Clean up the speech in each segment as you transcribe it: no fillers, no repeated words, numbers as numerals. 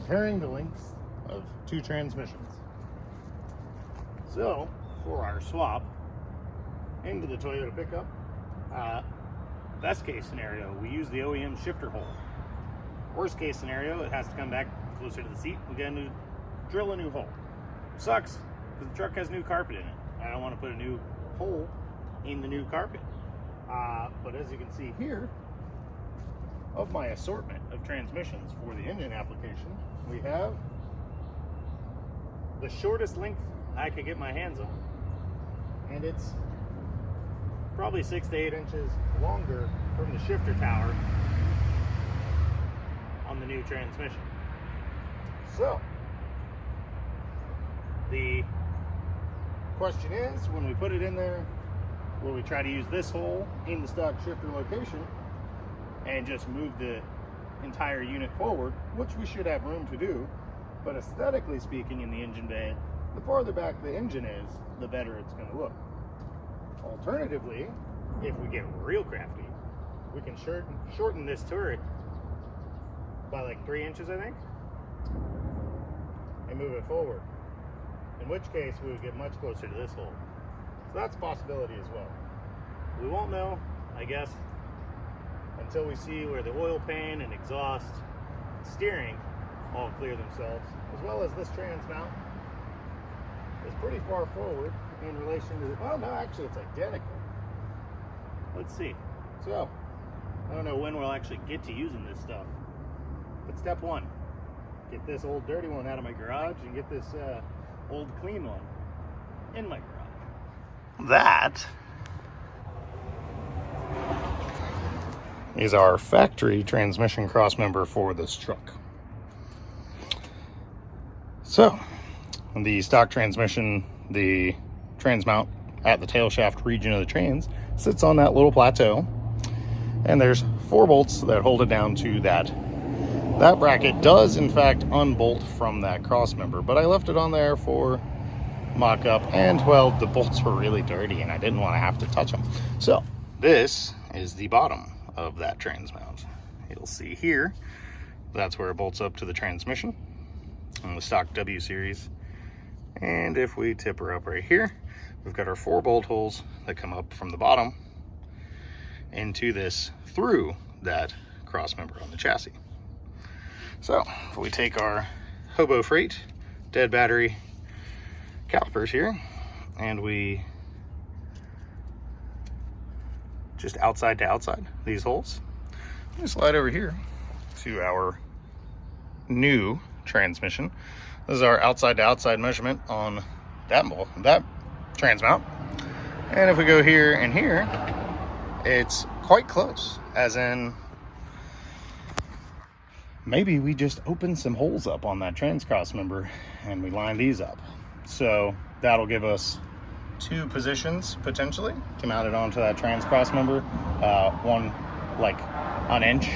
comparing the lengths of two transmissions. So, for our swap into the Toyota pickup, best case scenario, we use the OEM shifter hole. Worst case scenario, it has to come back closer to the seat. We gotta drill a new hole. Sucks, because the truck has new carpet in it. I don't want to put a new hole in the new carpet. But as you can see here, of my assortment of transmissions for the engine application, we have the shortest length I could get my hands on. And it's probably 6 to 8 inches longer from the shifter tower on the new transmission. So, the question is, when we put it in there, will we try to use this hole in the stock shifter location and just move the entire unit forward, which we should have room to do, but aesthetically speaking in the engine bay, the farther back the engine is, the better it's going to look. Alternatively, if we get real crafty, we can shorten this turret by like 3 inches, I think, and move it forward, in which case we would get much closer to this hole. So that's a possibility as well. We won't know, I guess, until we see where the oil pan and exhaust steering all clear themselves, as well as this trans mount is pretty far forward in relation to, well, no, actually it's identical. Let's see. So, I don't know when we'll actually get to using this stuff, but step one, get this old dirty one out of my garage and get this old clean one in my garage. That is our factory transmission crossmember for this truck. So, the stock transmission, the trans mount at the tail shaft region of the trans sits on that little plateau, and there's 4 bolts that hold it down to that. That bracket does in fact unbolt from that crossmember, but I left it on there for mock-up, and well, the bolts were really dirty and I didn't want to have to touch them. So this is the bottom of that trans mount. You'll see here, that's where it bolts up to the transmission on the stock W series. And if we tip her up right here, we've got our 4 bolt holes that come up from the bottom into this through that crossmember on the chassis. So if we take our Hobo Freight dead battery calipers here, and we just outside to outside these holes, we slide over here to our new transmission. This is our outside to outside measurement on that trans mount. And if we go here and here, it's quite close, as in maybe we just open some holes up on that trans crossmember and we line these up. So that'll give us 2 positions potentially to mount it onto that trans crossmember, one like an inch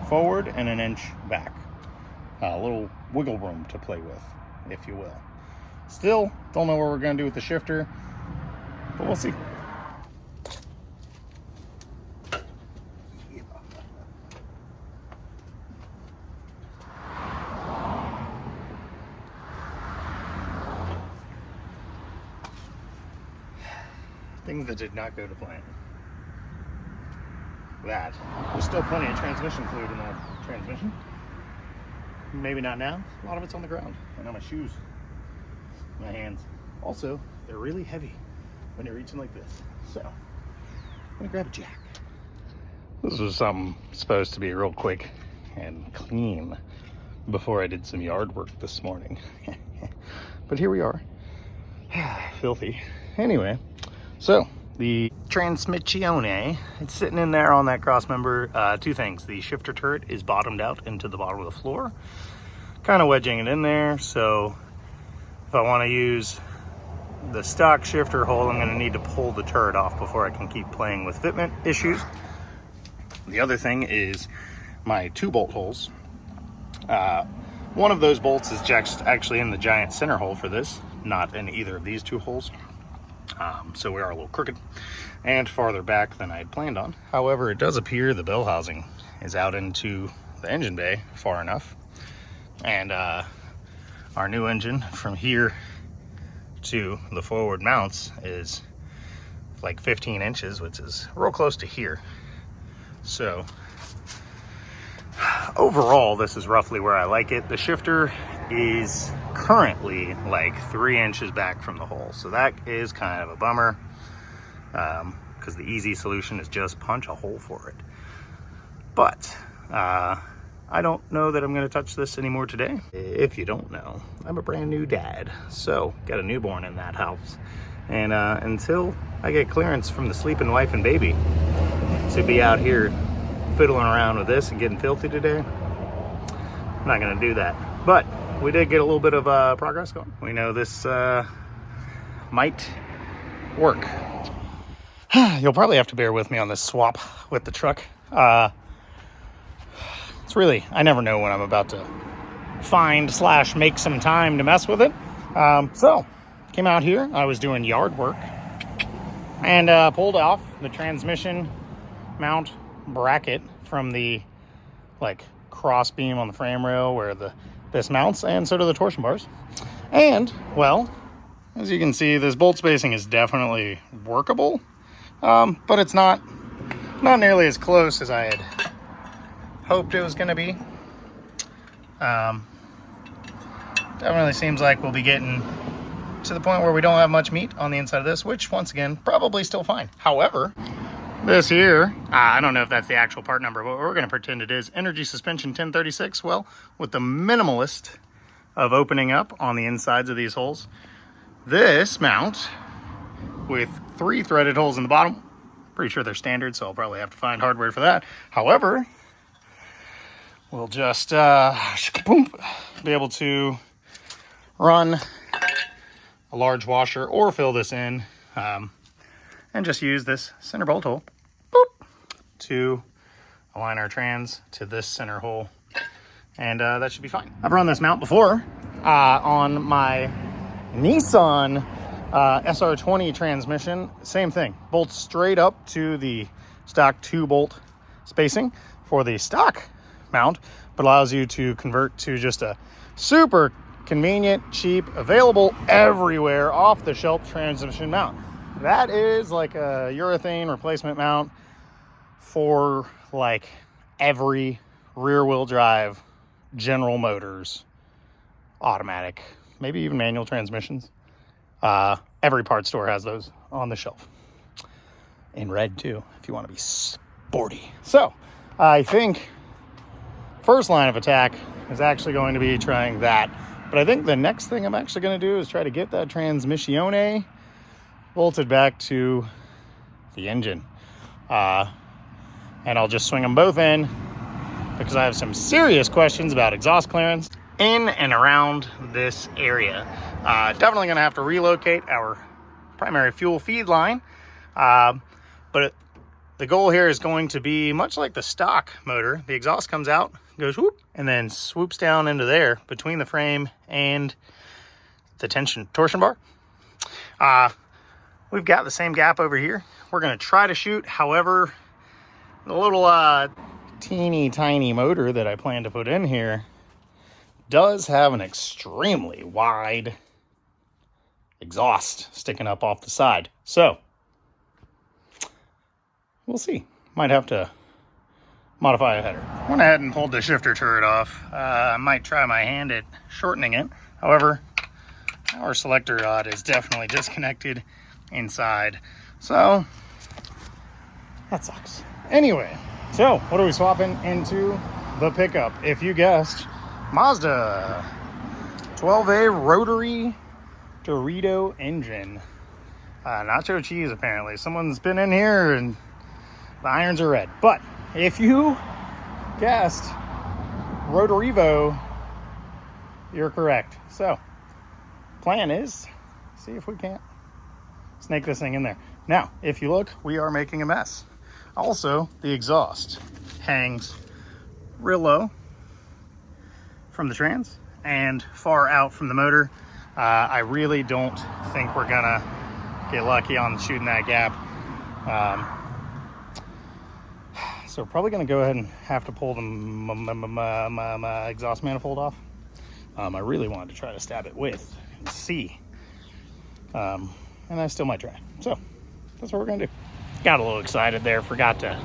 forward and an inch back. A little wiggle room to play with, if you will. Still don't know what we're going to do with the shifter, but we'll see. Things that did not go to plan. There's still plenty of transmission fluid in that transmission. Maybe not now. A lot of it's on the ground and on my shoes, my hands. Also, they're really heavy when you're reaching like this. So, I'm gonna grab a jack. This was something supposed to be real quick and clean before I did some yard work this morning. But here we are. Filthy. Anyway, so the transmissione, it's sitting in there on that crossmember. 2 things. The shifter turret is bottomed out into the bottom of the floor, kind of wedging it in there. So if I want to use the stock shifter hole, I'm going to need to pull the turret off before I can keep playing with fitment issues. The other thing is my 2 bolt holes. One of those bolts is just actually in the giant center hole for this, not in either of these 2 holes. So we are a little crooked and farther back than I had planned on. However, it does appear the bell housing is out into the engine bay far enough. And our new engine from here to the forward mounts is like 15 inches, which is real close to here. So overall, this is roughly where I like it. The shifter is currently like 3 inches back from the hole, so that is kind of a bummer, because the easy solution is just punch a hole for it. But I don't know that I'm going to touch this anymore today. If you don't know, I'm a brand new dad, so got a newborn in that house, and until I get clearance from the sleeping wife and baby to be out here fiddling around with this and getting filthy today, I'm not going to do that. But we did get a little bit of progress going. We know this might work. You'll probably have to bear with me on this swap with the truck. It's really, I never know when I'm about to find / make some time to mess with it. So came out here, I was doing yard work, and pulled off the transmission mount bracket from the like cross beam on the frame rail where this mounts, and so do the torsion bars. And well, as you can see, this bolt spacing is definitely workable, but it's not nearly as close as I had hoped it was going to be. Definitely seems like we'll be getting to the point where we don't have much meat on the inside of this, which once again, probably still fine. However, this here, I don't know if that's the actual part number, but we're going to pretend it is. Energy suspension 1036. Well, with the minimalist of opening up on the insides of these holes, this mount with 3 threaded holes in the bottom, pretty sure they're standard, so I'll probably have to find hardware for that. However, we'll just be able to run a large washer or fill this in, and just use this center bolt hole to align our trans to this center hole, and that should be fine. I've run this mount before on my Nissan SR20 transmission. Same thing, bolts straight up to the stock 2-bolt spacing for the stock mount, but allows you to convert to just a super convenient, cheap, available everywhere, off-the-shelf transmission mount. That is like a urethane replacement mount for like every rear-wheel drive General Motors automatic, maybe even manual transmissions. Every parts store has those on the shelf, in red too, if you want to be sporty. So I think first line of attack is actually going to be trying that, but I think the next thing I'm actually going to do is try to get that transmissione bolted back to the engine, and I'll just swing them both in because I have some serious questions about exhaust clearance in and around this area. Definitely going to have to relocate our primary fuel feed line, but the goal here is going to be much like the stock motor. The exhaust comes out, goes whoop, and then swoops down into there between the frame and the torsion bar. We've got the same gap over here. We're going to try to shoot. However, the little teeny tiny motor that I plan to put in here does have an extremely wide exhaust sticking up off the side. So we'll see. Might have to modify a header. Went ahead and pulled the shifter turret off. I might try my hand at shortening it. However, our selector rod is definitely disconnected inside, so that sucks. Anyway, so what are we swapping into the pickup? If you guessed, Mazda 12A rotary Dorito engine. Nacho cheese, apparently. Someone's been in here and the irons are red. But if you guessed Rotorivo, you're correct. So plan is see if we can't snake this thing in there. Now, if you look, we are making a mess. Also, the exhaust hangs real low from the trans and far out from the motor. I really don't think we're gonna get lucky on shooting that gap. So we're probably gonna go ahead and have to pull the exhaust manifold off. I really wanted to try to stab it with and see. And I still might try. So that's what we're gonna do. Got a little excited there, forgot to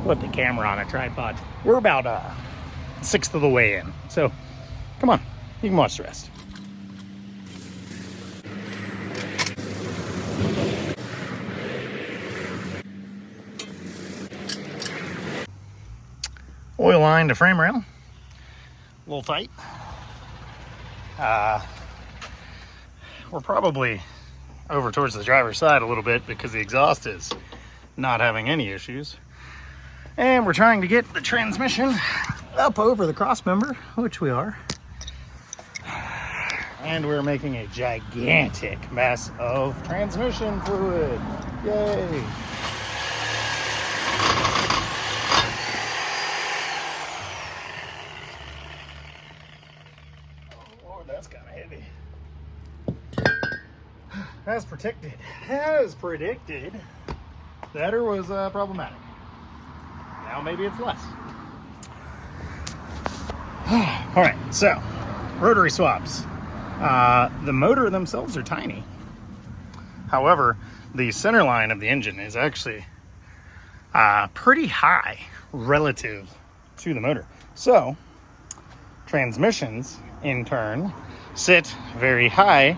put the camera on a tripod. We're about a sixth of the way in. So come on, you can watch the rest. Oil line to frame rail, a little tight. We're probably over towards the driver's side a little bit because the exhaust is not having any issues. And we're trying to get the transmission up over the crossmember, which we are. And we're making a gigantic mess of transmission fluid. Yay! That's kind of heavy. As predicted, the header was problematic. Now maybe it's less. All right, so rotary swaps. The motor themselves are tiny. However, the center line of the engine is actually pretty high relative to the motor. So transmissions, in turn, sit very high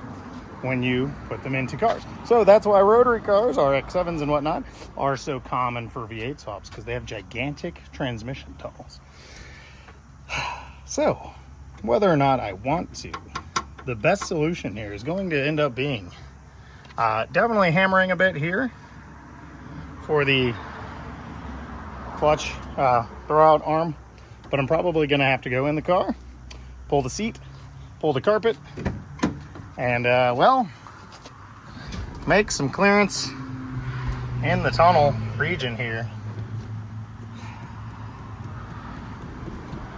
when you put them into cars. So that's why rotary cars, RX-7s and whatnot, are so common for V8 swaps, because they have gigantic transmission tunnels. So whether or not I want to, the best solution here is going to end up being definitely hammering a bit here for the clutch throwout arm, but I'm probably going to have to go in the car, pull the seat, pull the carpet, and well, make some clearance in the tunnel region here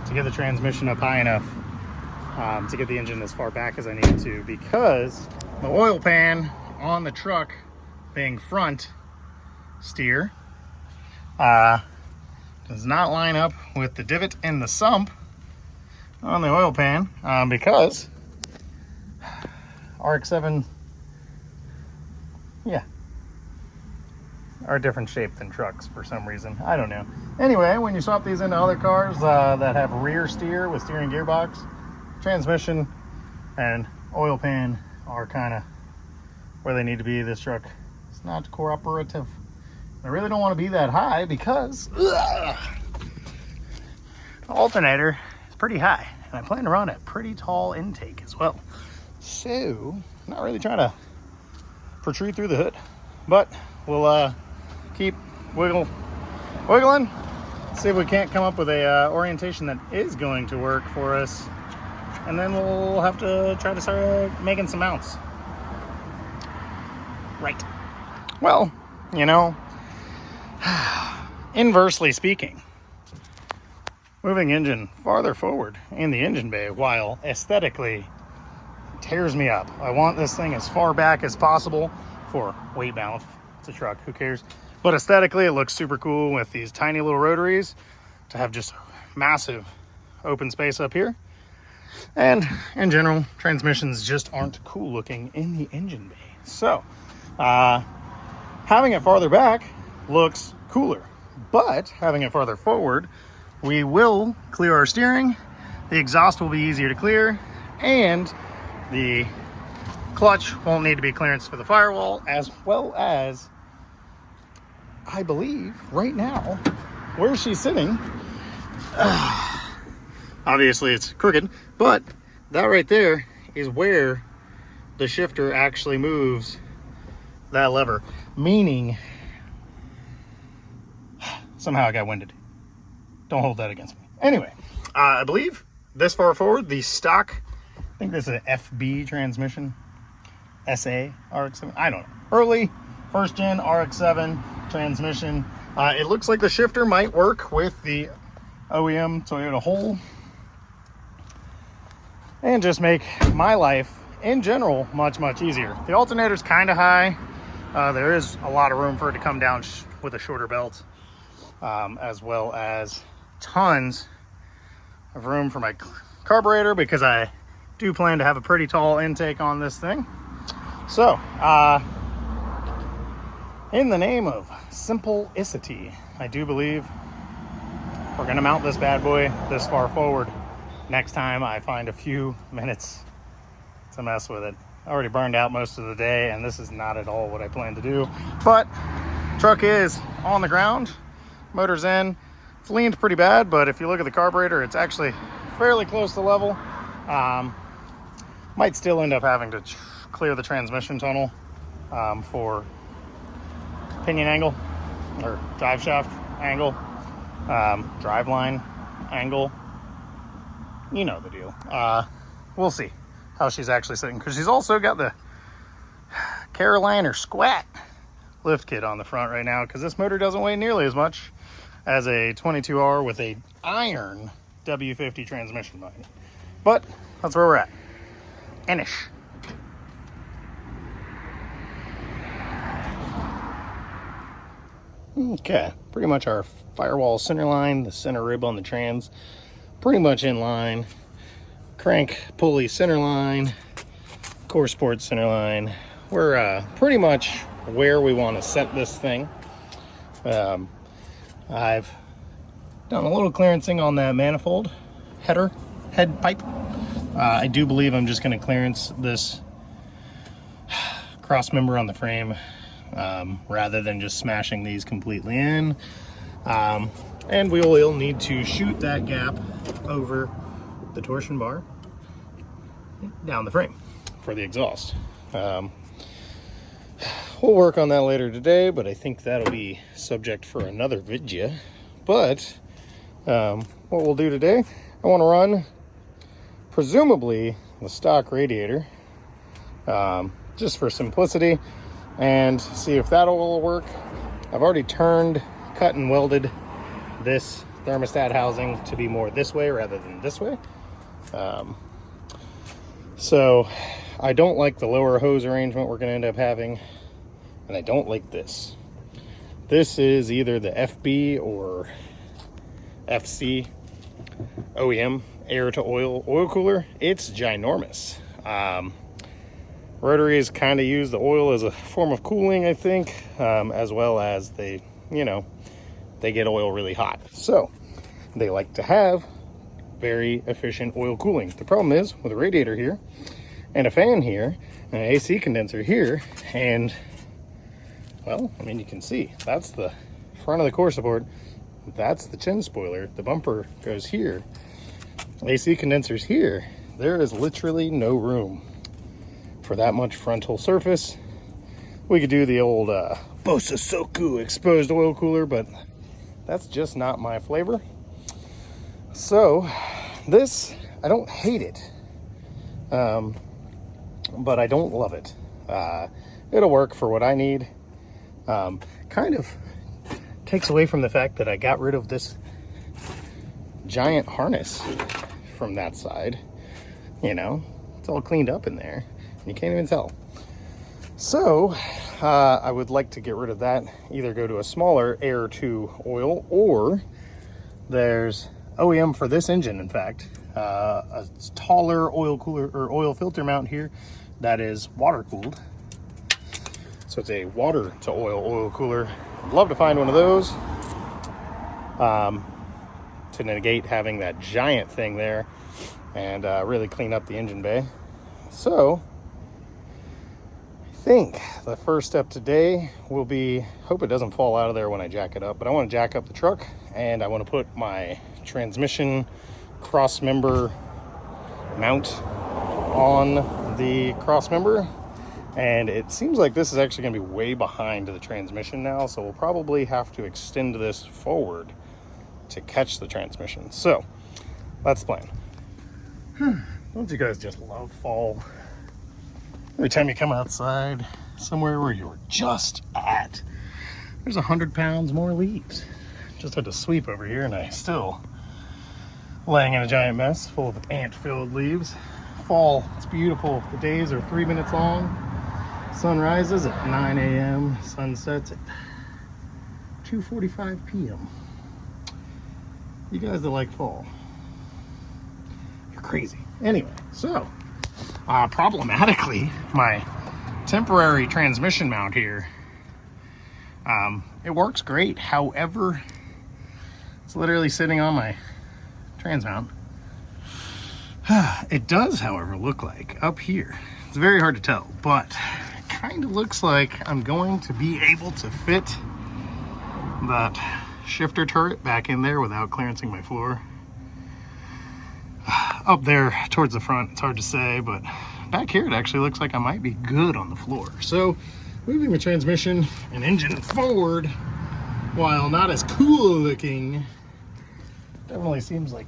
to get the transmission up high enough to get the engine as far back as I need to, because the oil pan on the truck, being front steer, does not line up with the divot in the sump on the oil pan, because RX-7, yeah, are a different shape than trucks for some reason. I don't know. Anyway, when you swap these into other cars that have rear steer with steering gearbox, transmission and oil pan are kind of where they need to be. This truck is not cooperative. I really don't want to be that high because the alternator is pretty high, and I plan to run a pretty tall intake as well. So I'm not really trying to protrude through the hood, but we'll keep wiggling, see if we can't come up with a orientation that is going to work for us, and then we'll have to try to start making some mounts. Right. Well, you know, inversely speaking, moving engine farther forward in the engine bay, while aesthetically tears me up. I want this thing as far back as possible for weight balance. It's a truck, who cares? But aesthetically, it looks super cool with these tiny little rotaries to have just massive open space up here. And in general, transmissions just aren't cool looking in the engine bay. So having it farther back looks cooler, but having it farther forward, we will clear our steering, the exhaust will be easier to clear, and the clutch won't need to be clearance for the firewall, as well as, I believe right now where she's sitting, obviously it's crooked, but that right there is where the shifter actually moves that lever, meaning somehow I got winded. Don't hold that against me. Anyway, I believe this far forward, the stock, I think this is an FB transmission, SA RX-7, I don't know. Early first gen RX-7 transmission. It looks like the shifter might work with the OEM Toyota Whole and just make my life in general much easier. The alternator's kind of high. There is a lot of room for it to come down with a shorter belt, as well as tons of room for my carburetor because I do plan to have a pretty tall intake on this thing. So, in the name of simplicity, I do believe we're gonna mount this bad boy this far forward next time I find a few minutes to mess with it. I already burned out most of the day, and this is not at all what I plan to do. But truck is on the ground, motor's in. It's leaned pretty bad, but if you look at the carburetor, it's actually fairly close to level. Might still end up having to clear the transmission tunnel for pinion angle or drive shaft angle, drive line angle. You know the deal. We'll see how she's actually sitting, because she's also got the Caroline or Squat lift kit on the front right now, because this motor doesn't weigh nearly as much as a 22R with a iron W50 transmission behind it. But that's where we're at. Inish. Okay, pretty much our firewall center line, the center rib on the trans, pretty much in line. Crank pulley center line, core support center line. We're pretty much where we want to set this thing. I've done a little clearancing on that manifold head pipe. I do believe I'm just going to clearance this cross member on the frame rather than just smashing these completely in. And we will need to shoot that gap over the torsion bar down the frame for the exhaust. We'll work on that later today, but I think that'll be subject for another video. But what we'll do today, I want to run presumably the stock radiator just for simplicity and see if that'll work. I've already cut and welded this thermostat housing to be more this way rather than this way. So I don't like the lower hose arrangement we're going to end up having, and I don't like this. This is either the FB or FC OEM air to oil cooler. It's ginormous. Rotaries kind of use the oil as a form of cooling, I think, as well as they get oil really hot. So they like to have very efficient oil cooling. The problem is with a radiator here and a fan here and an AC condenser here, and well, I mean, you can see that's the front of the core support, that's the chin spoiler, the bumper goes here, AC condensers here. There is literally no room for that much frontal surface. We could do the old Bosa Soku exposed oil cooler, but that's just not my flavor. So this, I don't hate it, but I don't love it. It'll work for what I need. Kind of takes away from the fact that I got rid of this giant harness from that side. It's all cleaned up in there. You can't even tell. So I would like to get rid of that, either go to a smaller air to oil, or there's OEM for this engine, in fact, a taller oil cooler or oil filter mount here that is water cooled. So it's a water to oil cooler. I'd love to find one of those to negate having that giant thing there and really clean up the engine bay. So I think the first step today will be, hope it doesn't fall out of there when I jack it up, but I want to jack up the truck and I want to put my transmission Crossmember mount on the Crossmember, and it seems like this is actually going to be way behind the transmission now, so we'll probably have to extend this forward to catch the transmission. So that's the plan. Don't you guys just love fall? Every time you come outside somewhere where you were just at, there's 100 pounds more leaves. Just had to sweep over here and I still laying in a giant mess full of ant-filled leaves. Fall, it's beautiful. The days are 3 minutes long. Sun rises at 9 a.m. Sun sets at 2:45 p.m. You guys that like fall, You're crazy. Anyway, so problematically, my temporary transmission mount here, it works great. However, it's literally sitting on my trans mount. It does, however, look like up here, it's very hard to tell, but it kind of looks like I'm going to be able to fit that shifter turret back in there without clearancing my floor. Up there towards the front, it's hard to say, but back here it actually looks like I might be good on the floor. So moving the transmission and engine forward, while not as cool looking, definitely seems like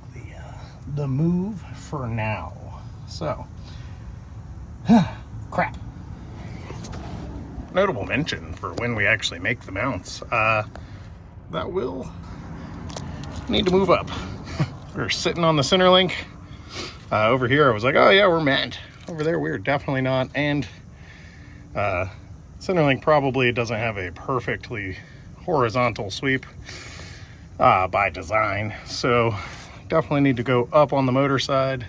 the move for now. So crap. Notable mention for when we actually make the mounts, that will need to move up. We're sitting on the center link. Over here I was like, oh yeah, we're meant. Over there we're definitely not. And Centerlink probably doesn't have a perfectly horizontal sweep by design, so definitely need to go up on the motor side.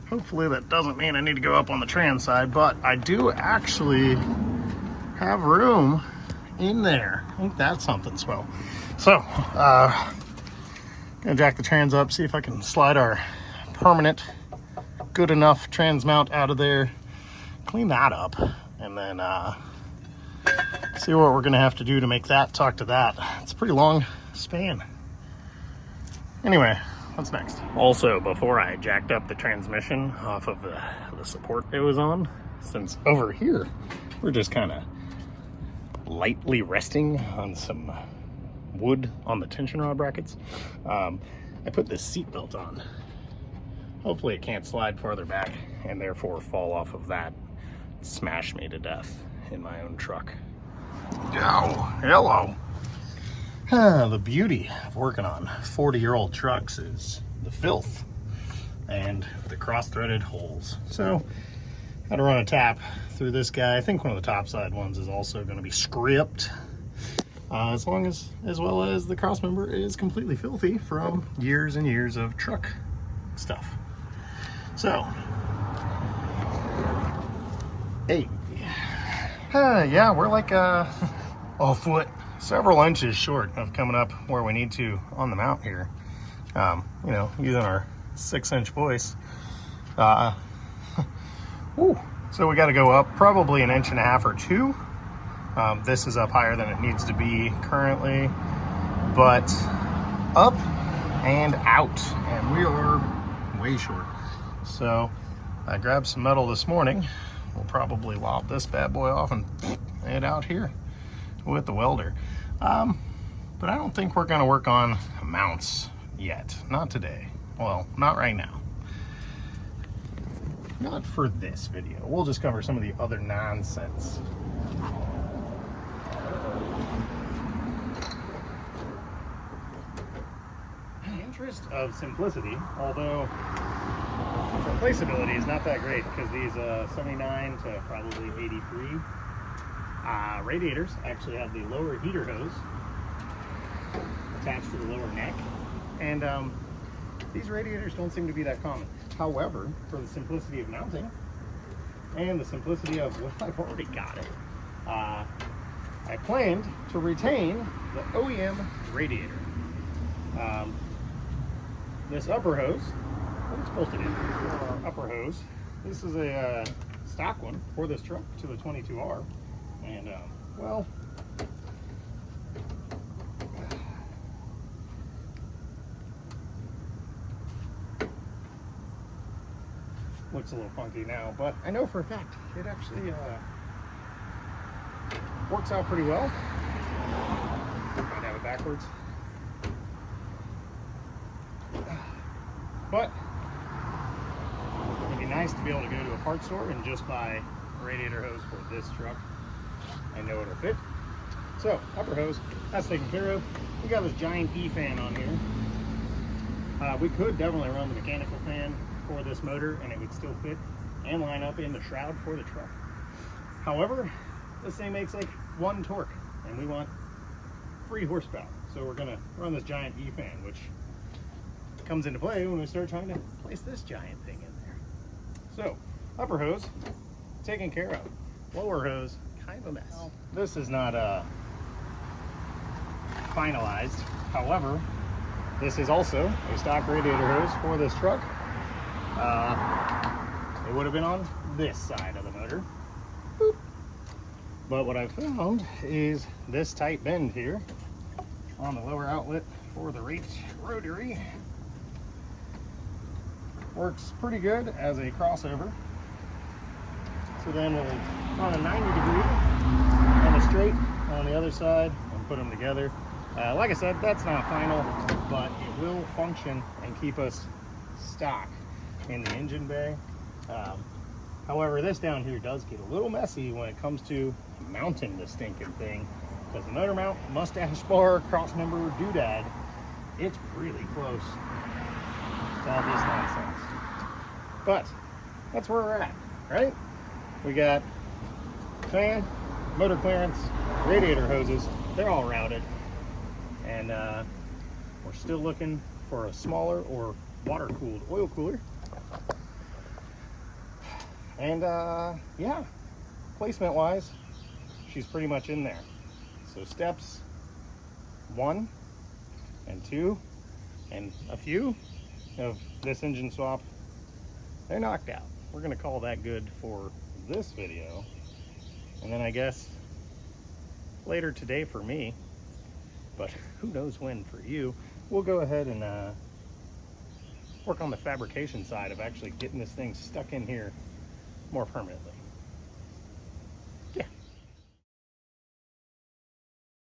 Hopefully that doesn't mean I need to go up on the trans side, but I do actually have room in there. I think that's something swell. So gonna jack the trans up, see if I can slide our permanent good enough trans mount out of there, clean that up, and then see what we're gonna have to do to make that talk to that. It's a pretty long span. Anyway, what's next? Also, before I jacked up the transmission off of the support it was on, since over here we're just kind of lightly resting on some wood on the tension rod brackets, I put this seat belt on. Hopefully it can't slide farther back and therefore fall off of that, smash me to death in my own truck. Oh, hello. The beauty of working on 40-year-old trucks is the filth and the cross-threaded holes. So I had to run a tap through this guy. I think one of the top side ones is also going to be scripted, as well as the Crossmember is completely filthy from years and years of truck stuff. So, hey, yeah, we're like a foot, several inches short of coming up where we need to on the mount here. You know, using our 6-inch voice. So we got to go up probably 1.5 inches or 2. This is up higher than it needs to be currently, but up and out, and we are way short. So I grabbed some metal this morning. We'll probably lob this bad boy off and head out here with the welder. But I don't think we're going to work on mounts yet. Not today. Well, not right now. Not for this video. We'll just cover some of the other nonsense. The interest of simplicity, although replaceability is not that great, because these 79 to probably 83 radiators actually have the lower heater hose attached to the lower neck, and these radiators don't seem to be that common. However, for the simplicity of mounting and the simplicity of what I've already got it, I planned to retain the OEM radiator. This upper hose, what's bolted in for our upper hose, this is a stock one for this truck to the 22R, and well, looks a little funky now, but I know for a fact it actually works out pretty well. Might have it backwards, but it'd be nice to be able to go to a parts store and just buy a radiator hose for this truck. I know it'll fit. So upper hose, that's taken care of. We got this giant E fan on here. We could definitely run the mechanical fan for this motor and it would still fit and line up in the shroud for the truck. However, this thing makes like 1 torque and we want 3 horsepower. So we're gonna run this giant E fan, which comes into play when we start trying to place this giant thing in there. So, upper hose, taken care of. Lower hose, kind of a mess. This is not finalized. However, this is also a stock radiator hose for this truck. It would have been on this side of the motor. Boop. But what I found is this tight bend here on the lower outlet for the rotary works pretty good as a crossover. So then we'll on a 90 degree and a straight on the other side and put them together. Like I said, that's not final, but it will function and keep us stock in the engine bay. However, this down here does get a little messy when it comes to mounting the stinking thing, because the motor mount, mustache bar, crossmember, doodad, it's really close to all this nonsense. But that's where we're at, right? We got fan, motor clearance, radiator hoses, they're all routed. And we're still looking for a smaller or water-cooled oil cooler. And yeah, placement-wise, she's pretty much in there. So steps 1 and 2 and a few of this engine swap, they're knocked out. We're gonna call that good for this video. And then I guess later today for me, but who knows when for you, we'll go ahead and work on the fabrication side of actually getting this thing stuck in here more permanently.